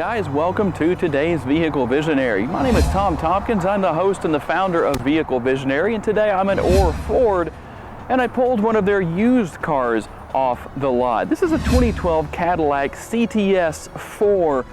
guys, welcome to today's Vehicle Visionary. My name is Tom Tompkins. I'm the host and the founder of Vehicle Visionary, and today I'm at Orr Ford and I pulled one of their used cars off the lot. This is a 2012 Cadillac CTS4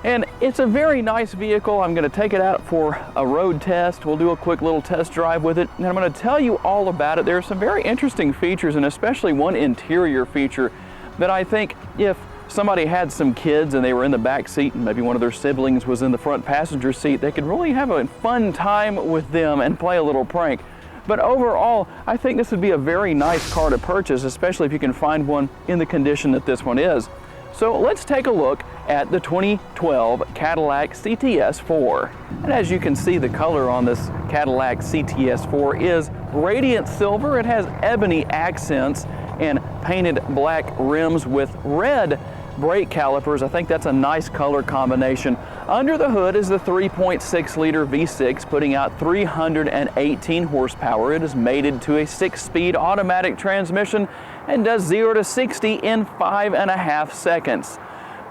and it's a very nice vehicle. I'm going to take it out for a road test. We'll do a quick little test drive with it and I'm going to tell you all about it. There are some very interesting features and especially one interior feature that I think if somebody had some kids and they were in the back seat and maybe one of their siblings was in the front passenger seat, they could really have a fun time with them and play a little prank. But overall, I think this would be a very nice car to purchase, especially if you can find one in the condition that this one is. So let's take a look at the 2012 Cadillac CTS4. And as you can see, the color on this Cadillac CTS4 is radiant silver. It has ebony accents and painted black rims with red brake calipers. I think that's a nice color combination. Under the hood is the 3.6 liter V6 putting out 318 horsepower. It is mated to a 6-speed automatic transmission and does 0 to 60 in 5.5 seconds.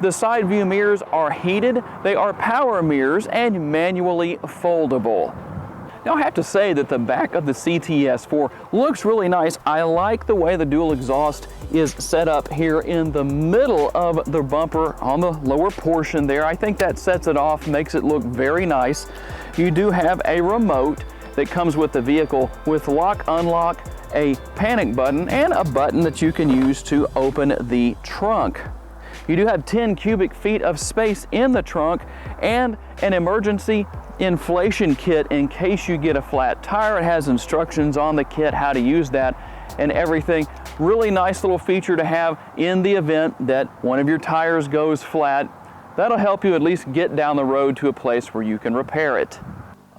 The side view mirrors are heated, they are power mirrors and manually foldable. Now I have to say that the back of the CTS4 looks really nice. I like the way the dual exhaust is set up here in the middle of the bumper on the lower portion there. I think that sets it off, makes it look very nice. You do have a remote that comes with the vehicle with lock, unlock, a panic button, and a button that you can use to open the trunk. You do have 10 cubic feet of space in the trunk and an emergency inflation kit in case you get a flat tire. It has instructions on the kit how to use that and everything. Really nice little feature to have in the event that one of your tires goes flat. That'll help you at least get down the road to a place where you can repair it.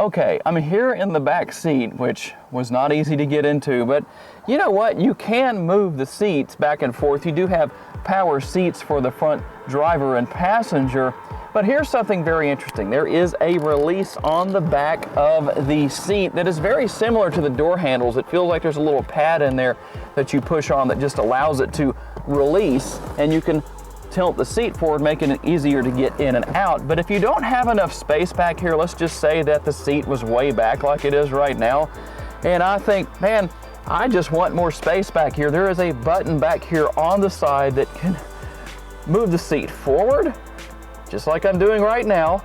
Okay, I'm here in the back seat, which was not easy to get into, but you know what? You can move the seats back and forth. You do have power seats for the front driver and passenger, but here's something very interesting. There is a release on the back of the seat that is very similar to the door handles. It feels like there's a little pad in there that you push on that just allows it to release, and you can tilt the seat forward, making it easier to get in and out. But if you don't have enough space back here, let's just say that the seat was way back like it is right now, and I think, man, I just want more space back here. There is a button back here on the side that can move the seat forward, just like I'm doing right now,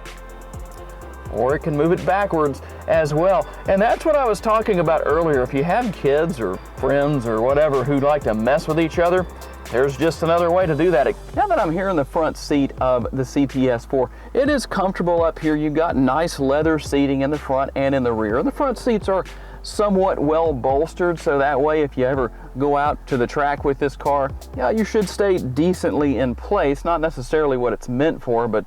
or it can move it backwards as well. And that's what I was talking about earlier. If you have kids or friends or whatever who like to mess with each other, there's just another way to do that. Now that I'm here in the front seat of the CTS4, it is comfortable up here. You've got nice leather seating in the front and in the rear. The front seats are somewhat well bolstered, so that way if you ever go out to the track with this car, yeah, you should stay decently in place. Not necessarily what it's meant for, but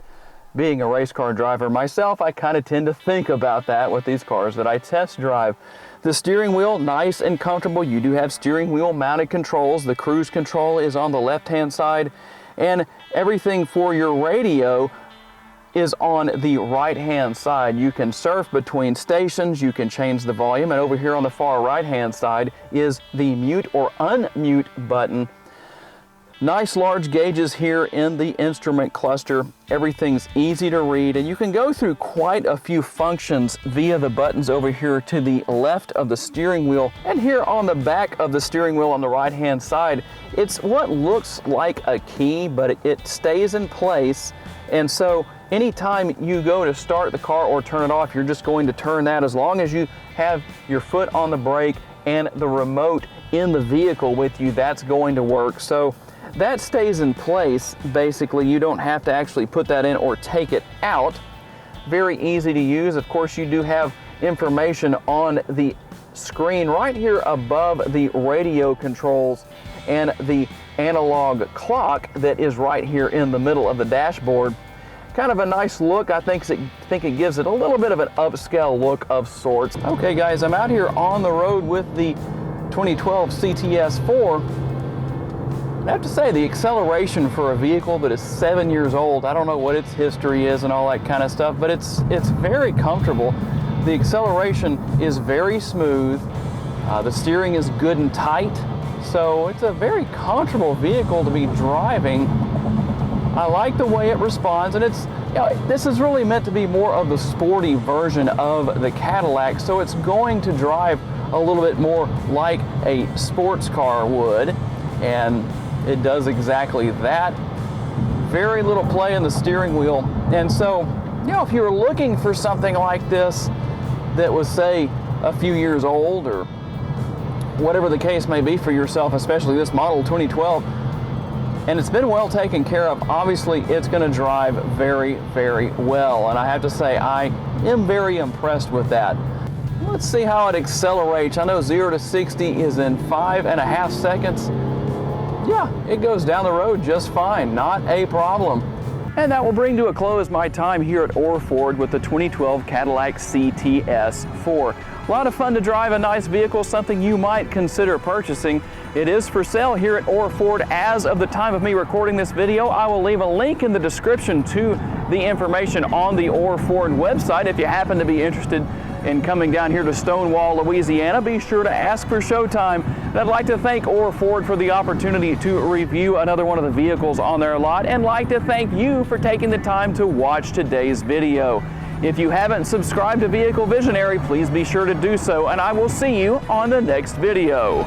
being a race car driver myself, I kind of tend to think about that with these cars that I test drive. The steering wheel, nice and comfortable. You do have steering wheel mounted controls. The cruise control is on the left-hand side, and everything for your radio is on the right-hand side. You can surf between stations, you can change the volume, and over here on the far right-hand side is the mute or unmute button. Nice large gauges here in the instrument cluster. Everything's easy to read, and you can go through quite a few functions via the buttons over here to the left of the steering wheel. And here on the back of the steering wheel on the right-hand side, it's what looks like a key, but it stays in place. And so anytime you go to start the car or turn it off, you're just going to turn that as long as you have your foot on the brake and the remote in the vehicle with you. That's going to work. So that stays in place. Basically, you don't have to actually put that in or take it out. Very easy to use. Of course, you do have information on the screen right here above the radio controls and the analog clock that is right here in the middle of the dashboard. Kind of a nice look. I think it gives it a little bit of an upscale look of sorts. Okay guys, I'm out here on the road with the 2012 CTS4. I have to say, the acceleration for a vehicle that is 7 years old, I don't know what its history is and all that kind of stuff, but it's very comfortable. The acceleration is very smooth. The steering is good and tight, so it's a very comfortable vehicle to be driving. I like the way it responds, and it's, you know, this is really meant to be more of the sporty version of the Cadillac, so it's going to drive a little bit more like a sports car would, and it does exactly that. Very little play in the steering wheel, and so, you know, if you're looking for something like this that was, say, a few years old or whatever the case may be for yourself, especially this model 2012, and it's been well taken care of, obviously it's going to drive very, very well, and I have to say I am very impressed with that. Let's see how it accelerates. I know 0 to 60 is in 5.5 seconds. Yeah, it goes down the road just fine, not a problem. And that will bring to a close my time here at Orr Ford with the 2012 Cadillac CTS4. A lot of fun to drive, a nice vehicle, something you might consider purchasing. It is for sale here at Orr Ford as of the time of me recording this video. I will leave a link in the description to the information on the Orr Ford website. If you happen to be interested in coming down here to Stonewall, Louisiana, be sure to ask for showtime. And I'd like to thank Orr Ford for the opportunity to review another one of the vehicles on their lot, and like to thank you for taking the time to watch today's video. If you haven't subscribed to Vehicle Visionary, please be sure to do so, and I will see you on the next video.